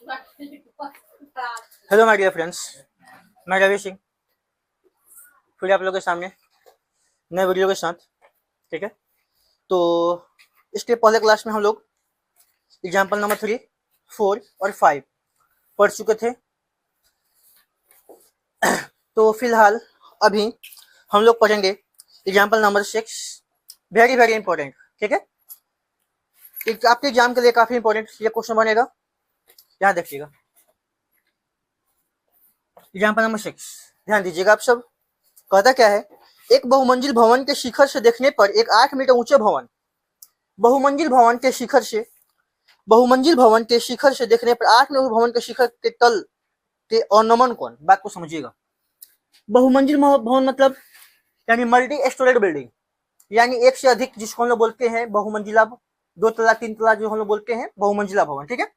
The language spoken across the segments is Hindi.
हेलो माय डियर फ्रेंड्स, मैं रवि सिंह फिर आप लोगों के सामने नए वीडियो के साथ। ठीक है, तो इसके पहले क्लास में हम लोग एग्जाम्पल नंबर 3, 4 और 5 पढ़ चुके थे। तो फिलहाल अभी हम लोग पढ़ेंगे example number 6, very very important. ठीक है, आपके एग्जाम के लिए काफी इंपॉर्टेंट ये क्वेश्चन बनेगा, यहाँ देखिएगा। एग्जाम्पल नंबर 6, ध्यान दीजिएगा आप सब। कहता क्या है, एक बहुमंजिल भवन के शिखर से देखने पर एक 8 मीटर ऊंचे भवन, बहुमंजिल भवन के शिखर से देखने पर 8 मीटर भवन के शिखर के तल के ऑर्नमन कौन। बात को समझिएगा। बहुमंजिल भवन मतलब यानी मल्टी स्टोरेड बिल्डिंग, यानी एक से अधिक, जिसको हम लोग बोलते हैं बहुमंजिला, 2 तला 3 तला जो हम लोग बोलते हैं बहुमंजिला भवन। ठीक है,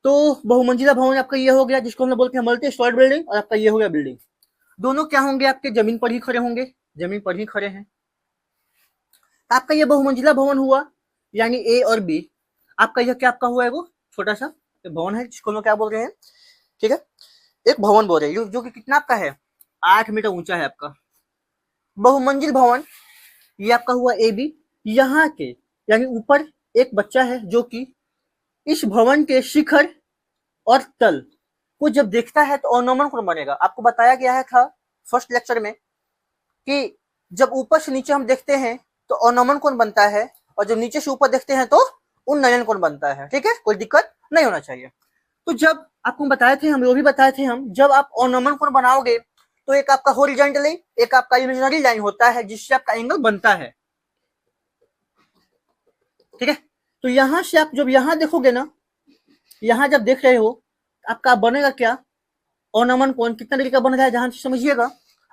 तो बहुमंजिला भवन आपका ये हो गया जिसको हम लोग बोलते हैं मल्टी स्टोरेड बिल्डिंग, और आपका ये हो गया बिल्डिंग। दोनों क्या होंगे, आपके जमीन पर ही खड़े होंगे, जमीन पर ही खड़े हैं। आपका ये बहुमंजिला भवन हुआ, यानी ए और बी। आपका यह क्या आपका हुआ है, वो छोटा सा भवन है जिसको हम क्या बोल रहे हैं। ठीक है, एक भवन बोल रहे हैं जो कि कितना आपका है, 8 मीटर ऊंचा है आपका बहुमंजिल भवन। ये आपका हुआ ए बी। यहाँ के यानी ऊपर एक बच्चा है जो कि इस भवन के शिखर और तल को जब देखता है तो ऑर्नोमन कौन बनेगा। आपको बताया गया है था फर्स्ट लेक्चर में कि जब ऊपर से नीचे हम देखते हैं तो ऑर्नोमन कौन बनता है, और जब नीचे से ऊपर देखते हैं तो उन्नयन कौन बनता है। ठीक है, कोई दिक्कत नहीं होना चाहिए। तो जब आपको बताए थे, हम वो भी बताए थे हम, जब आप ऑर्नोमन कौन बनाओगे तो एक आपका हॉरिजॉन्टली, एक आपका इमेजिनरी लाइन होता है जिससे आपका एंगल बनता है। ठीक है, तो यहां से आप जब यहां देखोगे ना, यहां जब देख रहे हो आपका बनेगा क्या, ऑर्नोमन कौन कितना डिग्री का बन रहा है, जहां से समझिएगा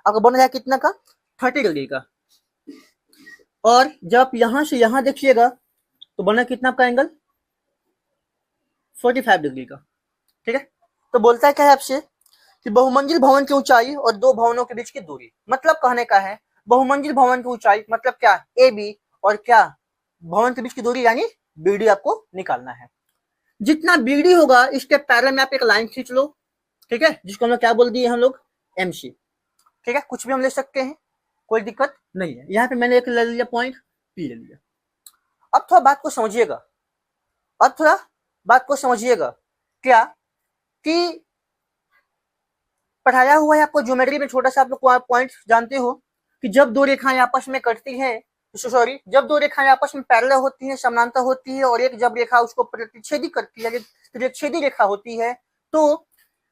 आपका बन रहा है कितना का, 30 डिग्री का। और जब यहां से यहां देखिएगा तो बना कितना आपका एंगल, 45 डिग्री का। ठीक है, तो बोलता है क्या है आपसे कि बहुमंजिल भवन की ऊंचाई और दो भवनों के बीच की दूरी, मतलब कहने का है बहुमंजिल भवन की ऊंचाई मतलब क्या, ए बी, और क्या भवन के बीच की दूरी यानी बीडी आपको निकालना है। जितना बीडी होगा इसके पैरेलल में आप एक लाइन खींच लो। ठीक है, जिसको हम लोग क्या बोल दिए हम लोग, एमसी। ठीक है, कुछ भी हम ले सकते हैं, कोई दिक्कत नहीं है। यहाँ पे मैंने एक ले लिया पॉइंट, पी ले लिया। अब थोड़ा बात को समझिएगा, क्या कि पढ़ाया हुआ है आपको ज्योमेट्री में, छोटा सा आप लोग पॉइंट जानते हो कि जब दो रेखाएं आपस में कटती हैं, जब दो रेखाएं आपस में पैरेलल होती हैं, समानांतर होती है, और एक जब रेखा उसको प्रतिच्छेदी करती है, प्रतिच्छेदी रेखा होती है, तो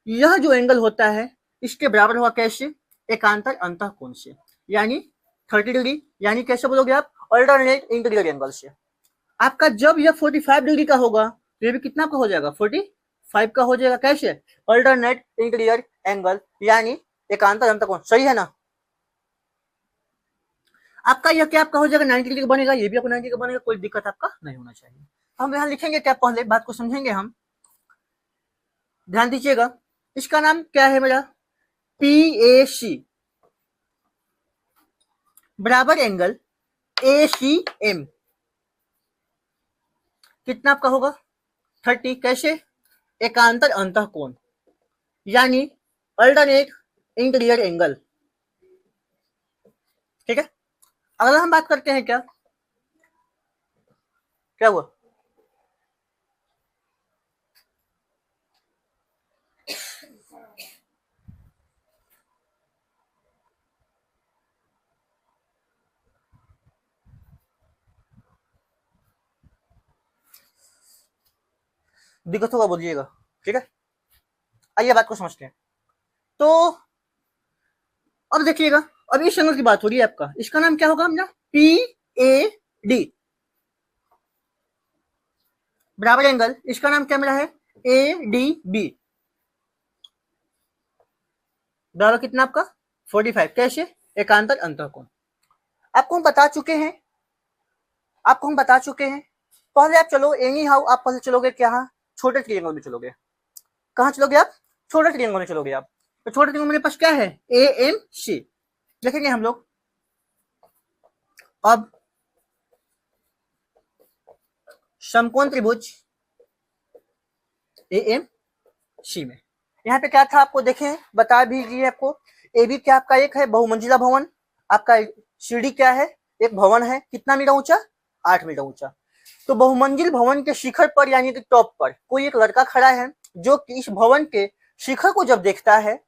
यह जो एंगल होता है इसके बराबर हुआ कैसे, एकांतर अंतःकोण से, यानी 30 डिग्री। यानी कैसे बोलोगे आप, अल्टरनेट इंटीरियर एंगल से। आपका जब यह 45 डिग्री का होगा तो ये भी कितना का हो जाएगा, 45 का हो जाएगा। कैसे, अल्टरनेट इंटीरियर एंगल यानी एकांतर अंतःकोण। सही है ना। आपका यह क्या आपका हो जाएगा 90 डिग्री का बनेगा, ये भी आपको 90 का बनेगा, कोई दिक्कत आपका नहीं होना चाहिए। हम यहाँ लिखेंगे क्या, पहले बात को समझेंगे हम, ध्यान दीजिएगा। इसका नाम क्या है मेरा, PAC बराबर एंगल ACM, कितना आपका होगा 30। कैसे, एकांतर अंतःकोण यानी अल्टरनेट इंटीरियर एंगल। ठीक है, अगला हम बात करते हैं क्या हुआ, दिक्कत होगा बोलिएगा। ठीक है, आइए बात को समझते हैं। तो अब देखिएगा, अब इस एंगल की बात हो रही है आपका, इसका नाम क्या होगा अपना, PAD बराबर एंगल, इसका नाम क्या मेरा है, ADB बराबर कितना आपका 45। कैसे, एकांतर अंतःकोण। आपको हम बता चुके हैं, पहले आप चलो एनी हाउ, आप पहले चलोगे क्या, छोटे ट्रायंगल में चलोगे। कहाँ चलोगे आप, छोटे ट्रायंगल में चलोगे आप। तो छोटे ट्रायंगल मेरे पास क्या है, AMC लिखेंगे हम लोग। अब समकोण त्रिभुज AMC में। यहाँ पे क्या था आपको देखें, बता भी दिए आपको। AB क्या आपका एक है बहुमंजिला भवन, आपका CD क्या है, एक भवन है, कितना मीटर ऊंचा, 8 मीटर ऊंचा। तो बहुमंजिल भवन के शिखर पर यानी कि टॉप पर कोई एक लड़का खड़ा है, जो कि इस भवन के शिखर को जब देखता है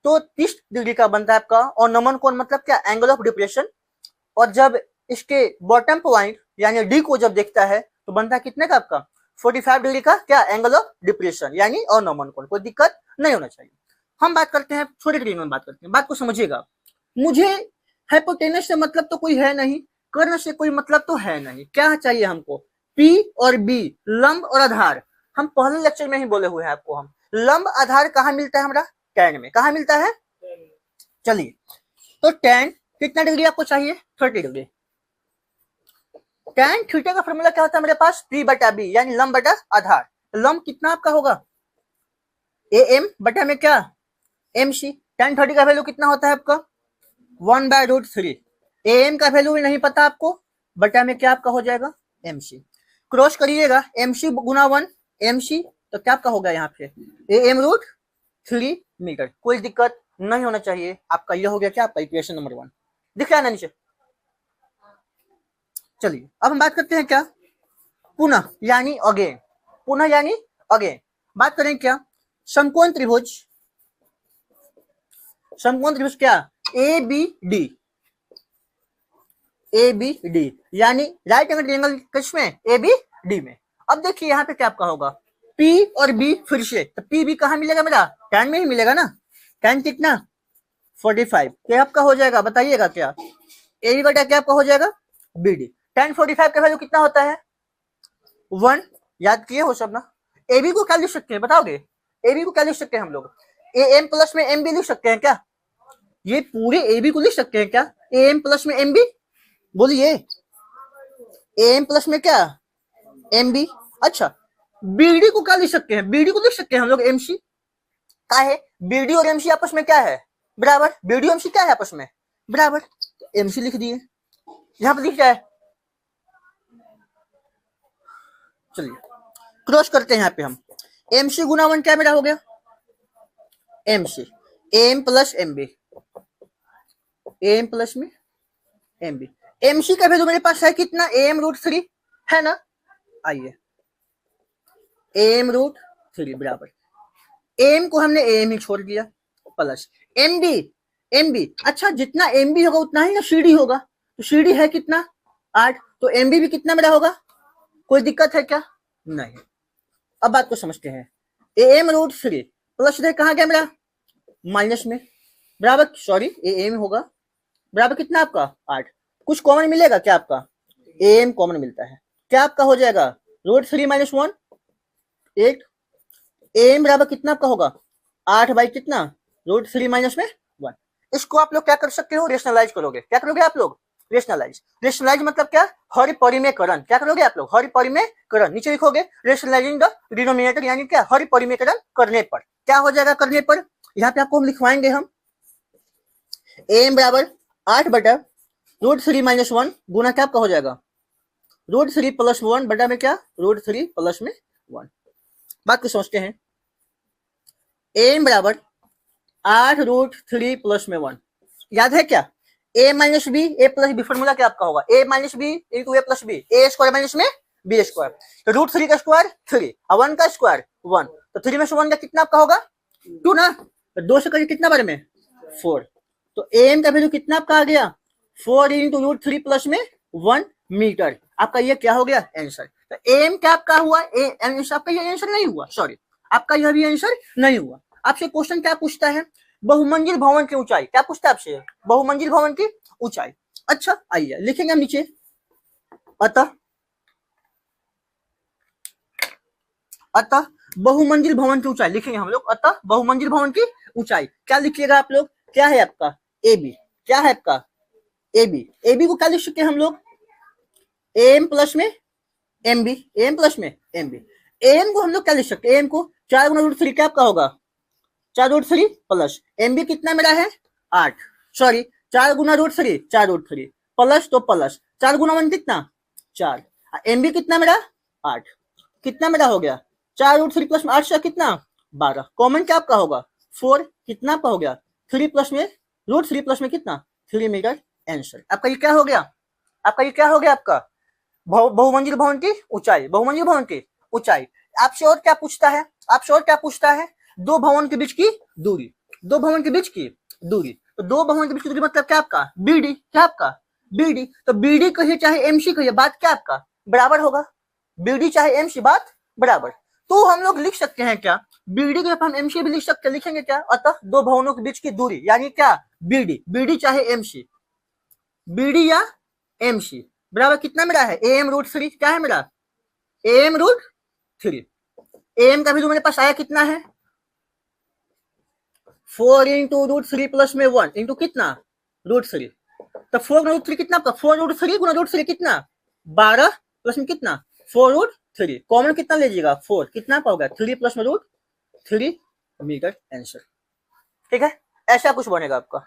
तो 30 डिग्री का बनता है आपका। और नमन कोण मतलब क्या, एंगल ऑफ डिप्रेशन। और जब इसके बॉटम पॉइंट यानी डी को जब देखता है तो बनता है कितने का आपका, 45 डिग्री का क्या, एंगल ऑफ डिप्रेशन यानी अनमन कोण। कोई दिक्कत नहीं होना चाहिए। हम बात करते हैं छोटे ट्रिक में, बात करते हैं, बात को समझिएगा। मुझे हाइपोटेनस से मतलब तो कोई है नहीं, कर्ण से कोई मतलब तो है नहीं, क्या चाहिए हमको, P और B, लंब और आधार। हम पहले लेक्चर में ही बोले हुए हैं आपको, हम लंब आधार कहाँ मिलता है, हमारा tan में। कहाँ मिलता है, चलिए तो tan कितना डिग्री आपको चाहिए, 30 डिग्री। tan थीटा का फॉर्मूला क्या होता है मेरे पास, P बटा B यानी लंब बटा आधार। लंब कितना आपका होगा, AM बटा में क्या, MC। tan 30 का वैल्यू कितना होता है आपका, 1/√3। AM का वैल्यू भी नहीं पता आपको, बटा में क्या आपका हो जाएगा, MC। क्रॉस करिएगा, MC गुना 1 MC, तो क्या आपका होगा यहाँ पे AM√3 मीटर। कोई दिक्कत नहीं होना चाहिए। आपका ये हो गया क्या, आपका इक्वेशन नंबर 1 दिख रहा है ना नीचे। चलिए अब हम बात करते हैं क्या, पुनः यानी अगेन, पुनः यानी अगेन। बात करें क्या, समकोण त्रिभुज, समकोण त्रिभुज क्या, ABD, ABD यानी राइट एंगल ट्रायंगल किसमें, ABD में। अब देखिए यहाँ पे क्या आपका होगा, P और B फिर से, तो P भी कहाँ मिलेगा मेरा, tan में ही मिलेगा ना। tan कितना, 45, क्या आपका हो जाएगा, बताइएगा क्या, AB बटा क्या आपका हो जाएगा, BD। tan 45 का वैल्यू कितना होता है, 1, याद किए हो सब ना। AB को क्या लिख सकते हैं बताओगे, AB को क्या लिख सकते हैं हम लोग, AM प्लस में MB लिख सकते हैं क्या, ये पूरे AB को लिख सकते हैं क्या, AM प्लस में MB, बोलिए AM प्लस में क्या, MB। अच्छा BD को क्या लिख सकते हैं, BD को लिख सकते हैं हम लोग MC। क्या है, BD और MC आपस में क्या है, बराबर। BD और MC क्या है आपस में, बराबर। तो MC लिख दिए, यहां पर लिख जाए। चलिए क्रॉस करते हैं यहाँ पे हम, MC गुना 1 क्या मेरा हो गया, MC, AM plus MB, AM plus में MB। MC का वैल्यू मेरे पास है कितना, AM√3 है ना। आइए AM√3 बराबर, AM को हमने AM ही छोड़ दिया, प्लस MB। अच्छा जितना MB होगा उतना ही ना CD होगा, तो CD है कितना, 8, तो MB भी कितना मेरा होगा। कोई दिक्कत है क्या, नहीं। अब बात को समझते हैं, AM√3 प्लस कहाँ गया मेरा, माइनस में, बराबर, सॉरी AM होगा, बराबर कितना आपका 8। कुछ कॉमन मिलेगा क्या आपका, AM कॉमन मिलता है, क्या आपका हो जाएगा, √3 - 1 8। AM बराबर कितना आपका होगा, 8 बाई कितना, √3 - 1। इसको आप लोग क्या कर सकते हो, रेशनलाइज करोगे, क्या करोगे आप लोग, रेशनलाइज। रेशनलाइज मतलब क्या, हर परिमेयकरण, क्या करोगे आप लोग, हर परिमेयकरण, नीचे लिखोगे रेशनलाइजिंग द डिनोमिनेटर यानी क्या, हर परिमेयकरण करने पर क्या हो जाएगा, करने पर। यहाँ पे आपको हम लिखवाएंगे हम, AM बराबर 8 बटा √3 - 1 गुना क्या आपका हो जाएगा, √3 + 1 बटा में क्या, √3 + में 1। बात को समझते हैं, AM बराबर 8 √3 + में 1, याद है क्या, A - B, A + B formula क्या आपका होगा, A - B × A + B, A² - में B²। तो √3 का स्क्वायर 3 और 1 का स्क्वायर 1, तो 3 में से 1 का कितना आपका होगा 2 ना, तो 2 से करिए कितना बारे में 4। तो AM का वैल्यू कितना आपका आ गया, 4 × √3 + में 1 मीटर। आपका ये क्या हो गया आंसर। तो AM क्या आपका हुआ, आपका ये आंसर नहीं हुआ, सॉरी आपका यह भी आंसर नहीं हुआ। आपसे क्वेश्चन क्या पूछता है, बहुमंजिल भवन की ऊंचाई, क्या पूछता है आपसे, बहुमंजिल भवन की ऊंचाई। अच्छा आइए लिखेंगे हम नीचे, अतः बहुमंजिल भवन की ऊंचाई लिखेंगे हम लोग, अतः बहुमंजिल भवन की ऊंचाई क्या लिखिएगा आप लोग, क्या है आपका AB, क्या है आपका AB को क्या लिख सकते हैं हम लोग, AM प्लस में MB, AM प्लस में MB। AM को हम लोग क्या लिख सकते हैं, AM को 4 × √3 क्या आपका होगा, 4 √3 प्लस MB कितना मेरा है 8, सॉरी 4 × √3 4 √3 प्लस, तो प्लस 4 × 1 कितना 4, MB कितना मेरा 8, कितना मेरा हो गया 4√3 + 8 से कितना 12, कॉमन क्या आपका होगा 4, कितना आपका हो गया 3 प्लस में √3 प्लस में कितना 3 मीटर आंसर। आपका ये क्या हो गया, आपका ये क्या हो गया, आपका बहुमंजिल भवन की ऊंचाई, बहुमंजिल भवन की ऊंचाई। आपसे और क्या पूछता है, आपसे और क्या पूछता है, दो भवन के बीच की दूरी, दो भवन के बीच की दूरी। तो दो भवन के बीच की दूरी मतलब क्या आपका बीडी, क्या आपका बीडी। तो बीडी कहिए चाहे एमसी कहिए, बात क्या आपका बराबर होगा, बीडी चाहे एमसी बात बराबर। तो हम लोग लिख सकते हैं क्या, बीडी को हम एमसी भी लिख सकते हैं, लिखेंगे क्या, अतः दो भवनों के बीच की दूरी यानी क्या बीडी, बीडी चाहे एमसी, बीडी या एमसी बराबर कितना मेरा है AM√3, क्या है मेरा AM√3। AM का वैल्यू मेरे पास आया कितना है 4 इंटू √3 प्लस में 1 इंटू कितना √3। तो 4√3 कितना आपका 4√3 गुना √3 कितना 12 प्लस में कितना 4√3, कॉमन कितना लीजिएगा 4, कितना होगा 3 प्लस में √3 मीटर आंसर। ठीक है, ऐसा कुछ बनेगा आपका।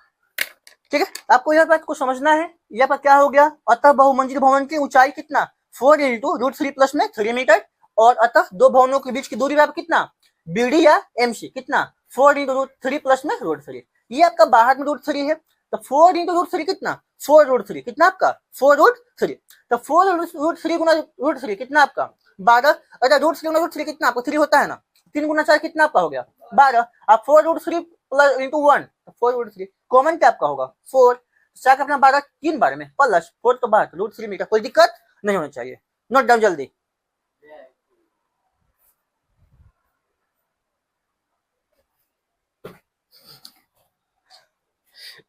ठीक है, आपको यह बात को समझना है। यह पर क्या हो गया, अतः बहुमंजिल भवन की ऊंचाई कितना 4 इंटू √3 प्लस में 3 मीटर, और अतः दो भवनों के बीच की दूरी आप कितना बीडी या एमसी कितना 4 इंटू √3 प्लस में √3। ये आपका बाहर में √3 है, तो 4 इंटू √3 कितना 4√3 कितना आपका 4√3। तो 4√3 गुना √3 कितना आपका 12, अगर √3 गुना √3 कितना आपको 3 होता है ना, 3 गुना 4 कितना आपका हो गया 12। आप 4√3 प्लस इंटू 1 4√3, कॉमन क्या आपका होगा 4, चार अपना 12 3 बार में प्लस 4 तो बाहर √3 मीटर, कोई दिक्कत नहीं होना चाहिए। नोट डाउन जल्दी।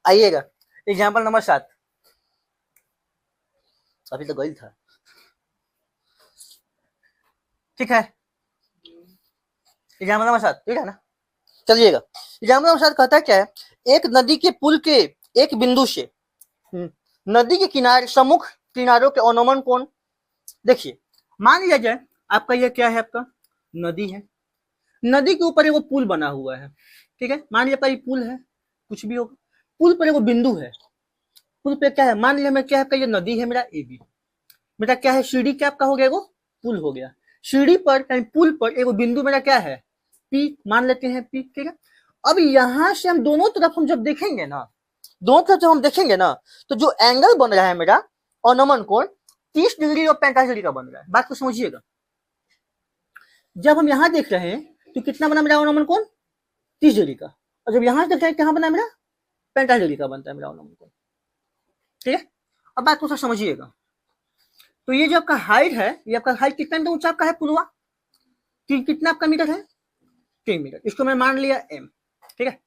आइएगा एग्जाम्पल नंबर 7, अभी तो गई था। ठीक है, एग्जाम्पल नंबर 7 ठीक है ना, चलिएगा। एग्जाम्पल नंबर 7 कहता है क्या है, एक नदी के पुल के एक बिंदु से नदी के किनारे सम्मुख किनारों के अनुमान कोण। देखिए मान लिया जाए आपका यह क्या है, आपका नदी है, नदी के ऊपर एगो पुल बना हुआ है। ठीक है, मान लिया ये पुल है, कुछ भी होगा, पुल पर एगो बिंदु है, पुल पे क्या है मान लिया मैं क्या है, ये नदी है मेरा AB, मेरा क्या है सीढ़ी क्या आपका हो गया एगो पुल हो गया, सीढ़ी पर पुल पर एगो बिंदु मेरा क्या है P मान लेते हैं P। ठीक है, अब यहां से हम दोनों तरफ हम जब देखेंगे ना, दोनों तरफ जब हम देखेंगे ना, तो जो एंगल बन रहा है मेरा अनुमान कोण 30 डिग्री और 45 डिग्री का बन रहा है। बात को समझिएगा, जब हम यहाँ देख रहे हैं तो कितना बना मेरा अनुमान कोण 30 डिग्री का, और जब यहाँ देख रहे हैं कहाँ बना मेरा 45 डिग्री का बनता है मेरा अनुमान कोण। ठीक है, अब बात को समझिएगा, तो ये जो आपका हाइट है, ये आपका हाइट कितना मीटर ऊंचा आपका है पुलवा, कितना आपका मीटर है 3 मीटर, इसको मैं मान लिया M। ठीक है,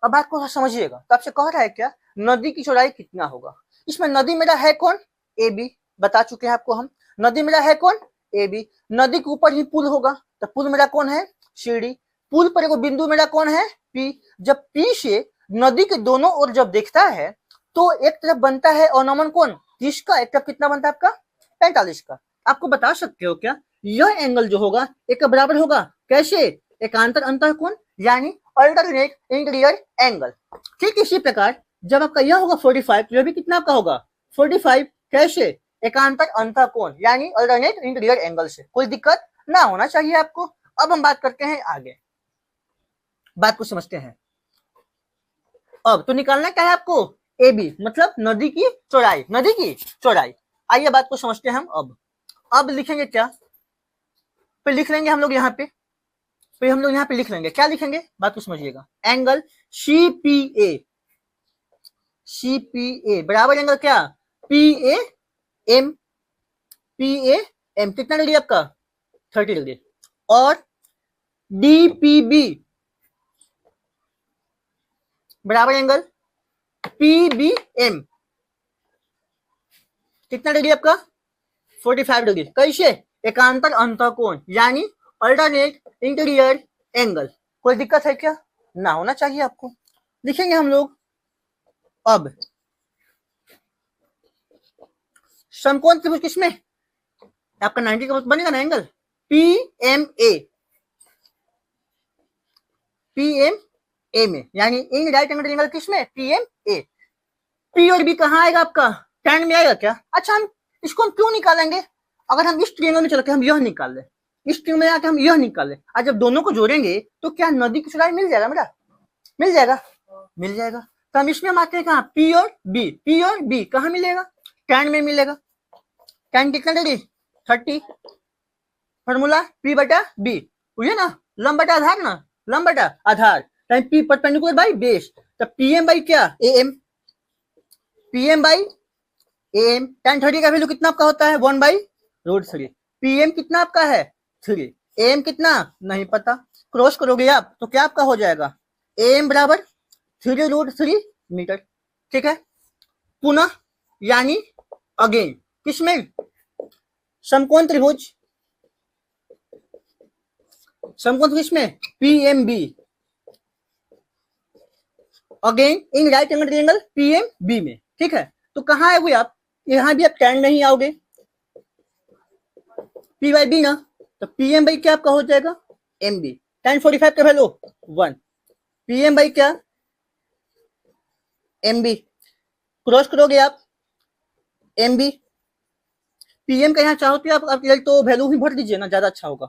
अब बात को समझिएगा, तो आपसे कह रहा है क्या नदी की चौड़ाई कितना होगा। इसमें नदी मेरा है कौन AB, बता चुके हैं आपको हम, नदी मेरा है कौन AB, नदी के ऊपर ही पुल होगा, तो पुल मेरा कौन है सीढ़ी, पुल पर एगो बिंदु मेरा कौन है P। जब P से नदी के दोनों ओर जब देखता है तो एक तरफ बनता है अनुमान कोण 30 का, एक तरफ कितना बनता है आपका 45 का। आपको बता सकते हो क्या यह एंगल जो होगा एक बराबर होगा कैसे, एकांतर अंतर कोण यानी अल्टरनेट इंटीरियर एंगल। ठीक इसी प्रकार जब आपका यह होगा 45, तो यह भी कितना आपका होगा 45, कैसे एकांतर अंतर कोण यानी अल्टरनेट इंटीरियर एंगल से, कोई दिक्कत ना होना चाहिए आपको। अब हम बात करते हैं आगे, बात को समझते हैं। अब तो निकालना क्या है आपको AB मतलब नदी की चौड़ाई, नदी की चौड़ाई। आइए बात को समझते हैं हम। अब लिखेंगे क्या, फिर लिख लेंगे हम लोग यहाँ पे, फिर हम लोग यहाँ पे लिख लेंगे क्या लिखेंगे, बात को समझिएगा, एंगल CPA, CPA बराबर एंगल क्या PAM, PAM कितना डिग्री आपका 30 डिग्री, और DPB बराबर एंगल PBM कितना डिग्री आपका 45 डिग्री, कैसे एकांतर अंतर कोण यानी अल्टरनेट इंटीरियर एंगल। कोई दिक्कत है क्या, ना होना चाहिए आपको। लिखेंगे हम लोग अब समकोण त्रिभुज किसमें आपका 90 का बनेगा ना एंगल PMA, PMA में यानी इन राइट एंगल एंगल किसमें PMA। P और B कहाँ आएगा आपका tan में आएगा क्या। अच्छा हम इसको हम क्यों निकालेंगे, अगर हम इस ट्रायंगल में चल के हम यह निकाल ले, इस ट्रिक में आके हम यह निकाले, आज जब दोनों को जोड़ेंगे तो क्या नदी की चौड़ाई मिल जाएगा मेरा, मिल जाएगा, मिल जाएगा। तो हम इसमें हम आते हैं कहाँ, पी और बी, पी और बी कहाँ मिलेगा, tan में मिलेगा। tan कितना डिग्री, 30, फॉर्मूला पी बटा बी, हुई ना, लंब बटा आधार ना, लंब बटा आधार, time P perpendicular by base, तो पीएम बाई क्या, M, PM by M. tan 30 का वैल्यू कितना आपका होता है, 1/√3। पीएम कितना आपका है 3, एम कितना नहीं पता, क्रॉस करोगे आप तो क्या आपका हो जाएगा, एम बराबर 3√3 मीटर। ठीक है, पुनः यानी अगेन किसमें, समकोण त्रिभुज, समकोण किसमें, PMB, again in right angle triangle PMB में। ठीक है, तो कहाँ आओगे आप, यहाँ भी आप tan नहीं आओगे, पी बाई बी ना, तो पीएम बाई क्या आपका हो जाएगा, एम बी। tan 45 का वैल्यू 1, पीएम बाई क्या, एम बी, क्रॉस करोगे आप एम बी, पीएम का यहाँ चाहोगे आप तो वैल्यू भी भर दीजिए ना, ज्यादा अच्छा होगा।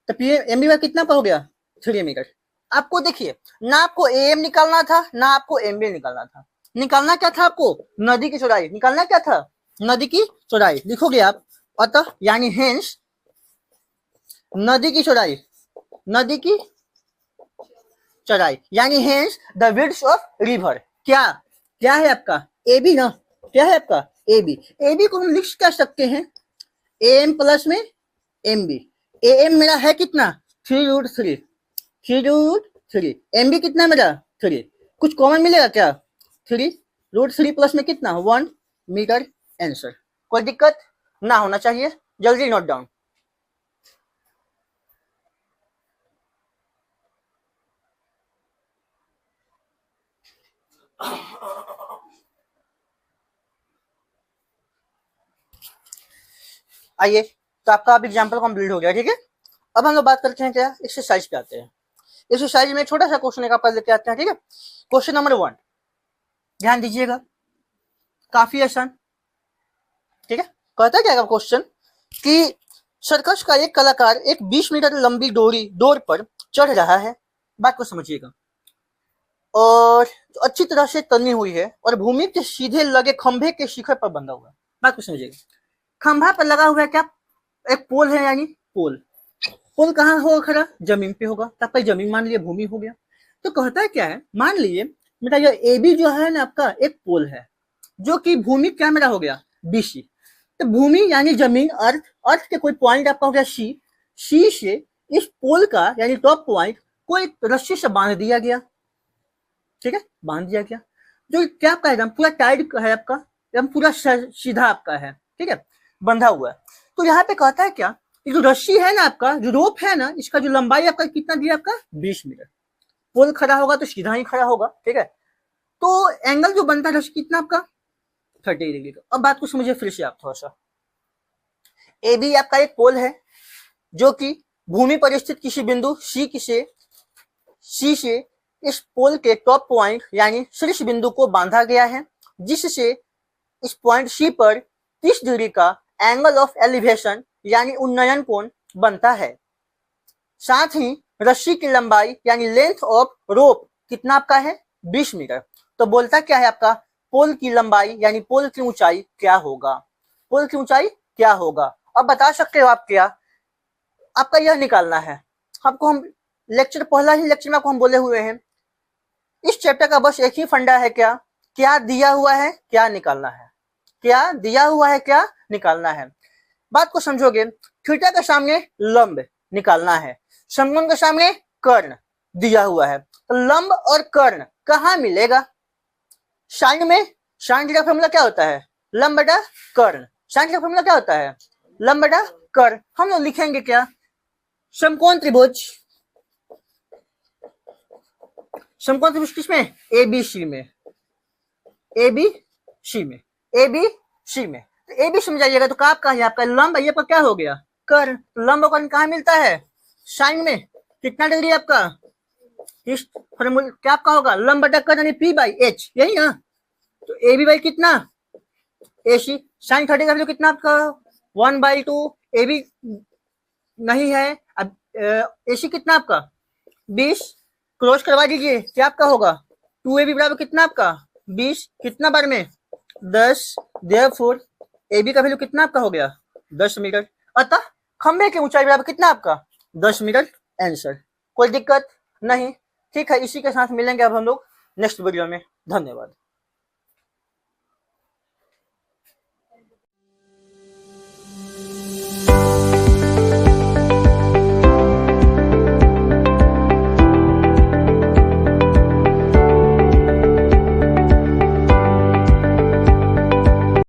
तो पीएम एम बी कितना का हो गया, 3 मीटर। आपको देखिए, ना आपको एम निकालना था ना आपको एम बी निकालना था, निकालना क्या था आपको, नदी की चौड़ाई, निकालना क्या था, नदी की चौड़ाई। लिखोगे आप, अतः यानी हेंस नदी की चौड़ाई, नदी की चौड़ाई यानी hence the width of river, क्या क्या है आपका, ए बी ना, क्या है आपका ए बी। ए बी को हम लिख क्या सकते हैं, एम प्लस में एम बी, एम मेरा है कितना 3√3, 3√3, एम बी कितना मेरा 3, कुछ कॉमन मिलेगा क्या, 3√3 प्लस में कितना 1 मीटर, आंसर। कोई दिक्कत ना होना चाहिए, जल्दी नोट डाउन। आइए, तो आपका अब एग्जाम्पल कंप्लीट हो गया। ठीक है, अब हम लोग बात करते हैं क्या, एक्सरसाइज पे आते हैं। एक्सरसाइज में छोटा सा क्वेश्चन एक आपका लेके आते हैं। ठीक है, क्वेश्चन नंबर 1 ध्यान दीजिएगा, काफी आसान। ठीक है, कहता क्या क्वेश्चन कि सर्कस का एक कलाकार एक 20 मीटर लंबी डोर पर चढ़ रहा है, बात को समझिएगा, और अच्छी तरह से तनी हुई है और भूमि के सीधे लगे खंभे के शिखर पर बंधा हुआ है। बात को समझिएगा, खंभा पर लगा हुआ है क्या, एक पोल है, यानी पोल, पोल कहाँ होगा खड़ा, जमीन पे होगा, तब पर जमीन मान लिया भूमि हो गया। तो कहता है क्या है, मान लीजिए मेरा ये ए बी जो है ना आपका एक पोल है, जो कि भूमि क्या मेरा हो गया BC। तो भूमि यानी जमीन, अर्थ, अर्थ के कोई पॉइंट आपका हो गया C, C से इस पोल का यानी टॉप पॉइंट को एक रस्सी से बांध दिया गया। ठीक है, बांध दिया गया, जो क्या आपका एकदम पूरा टाइट है आपका, एकदम पूरा सीधा आपका है। ठीक है, बंधा हुआ है। तो यहाँ पे कहता है क्या, जो रस्सी है ना आपका, जो रोप है ना, इसका जो लंबाई आपका कितना दिया आपका 20 मीटर। पोल खड़ा होगा तो सीधा ही खड़ा होगा। ठीक है, तो एंगल जो बनता है रस्सी कितना आपका 30 डिग्री का। अब बात को समझिए फिर से आप थोड़ा सा, ए बी आपका एक पोल है जो कि भूमि पर स्थित किसी बिंदु सी से इस पोल के टॉप पॉइंट यानी शीर्ष बिंदु को बांधा गया है, जिससे इस पॉइंट सी पर 30 डिग्री का एंगल ऑफ एलिवेशन यानी उन्नयन कोण बनता है। साथ ही रस्सी की लंबाई यानी लेंथ ऑफ रोप कितना आपका है 20 मीटर। तो बोलता क्या है आपका, पोल की लंबाई यानी पोल की ऊंचाई क्या होगा, पोल की ऊंचाई क्या होगा। अब बता सकते हो आप क्या, आपका यह निकालना है। आपको हम लेक्चर, पहला ही लेक्चर में आपको हम बोले हुए हैं, इस चैप्टर का बस एक ही फंडा है, क्या क्या दिया हुआ है क्या निकालना है, क्या दिया हुआ है क्या निकालना है। बात को समझोगे, थीटा के सामने लंब निकालना है, समकोण के सामने कर्ण दिया हुआ है, तो लंब और कर्ण कहाँ मिलेगा, साइन में। साइन थीटा फॉर्मूला क्या होता है, लंब बटा कर्ण। साइन थीटा फॉर्मूला क्या होता है, लंब बटा कर्ण। हम लोग लिखेंगे क्या, समकोण त्रिभुज, समकोण त्रिभुज किसमें ABC में, ABC में, ABC में। तो ABC में जाइएगा तो आपका है आपका लंब, ये आपका क्या हो गया कर्ण। लंब और कर्ण कहाँ मिलता है, साइन में। कितना डिग्री आपका, इस फॉर्मूला क्या आपका होगा, लंब बटा कर्ण यानी P/H, यही ना। तो AB बाई कितना AC, साइन 30 का वैल्यू कितना आपका 1/2, AB नहीं है। अब AC कितना आपका 20, क्रॉस करवा दीजिए, क्या आपका होगा 2AB बराबर कितना आपका 20, कितना बार में 10, देयरफॉर AB का वैल्यू कितना आपका हो गया 10 मीटर। अतः खंबे की ऊंचाई बराबर कितना आपका 10 मीटर। आंसर। कोई दिक्कत नहीं। ठीक है, इसी के साथ मिलेंगे अब हम लोग नेक्स्ट वीडियो में। धन्यवाद।